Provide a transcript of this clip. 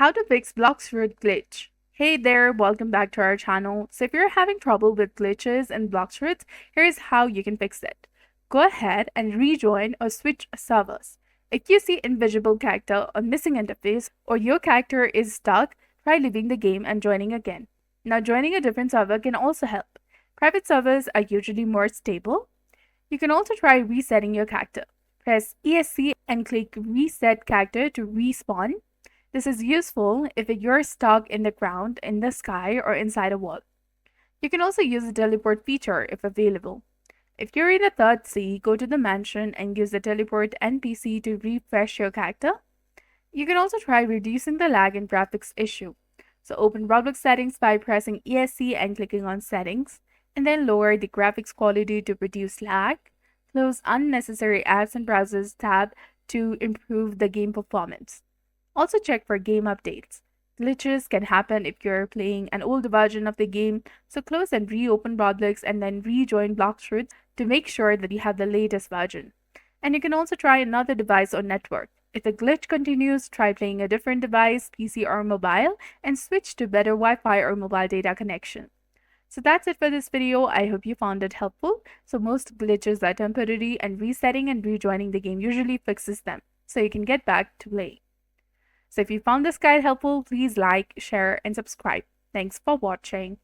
How to fix Blox Fruit glitch. Hey there, welcome back to our channel. So if you're having trouble with glitches in Blox Fruits, here's how you can fix it. Go ahead and rejoin or switch servers. If you see invisible character or missing interface or your character is stuck, try leaving the game and joining again. Now joining a different server can also help. Private servers are usually more stable. You can also try resetting your character. Press ESC and click Reset Character to respawn. This is useful if you're stuck in the ground, in the sky, or inside a wall. You can also use the teleport feature if available. If you're in the third sea, go to the mansion and use the teleport NPC to refresh your character. You can also try reducing the lag and graphics issue. So open Roblox settings by pressing ESC and clicking on settings, and then lower the graphics quality to reduce lag. Close unnecessary apps and browsers tab to improve the game performance. Also check for game updates. Glitches can happen if you're playing an old version of the game, so close and reopen Roblox and then rejoin Blox Fruits to make sure that you have the latest version. And you can also try another device or network. If the glitch continues, try playing a different device, PC or mobile, and switch to better Wi-Fi or mobile data connection. So that's it for this video. I hope you found it helpful. So most glitches are temporary and resetting and rejoining the game usually fixes them, so you can get back to playing. So if you found this guide helpful, please like, share, and subscribe. Thanks for watching.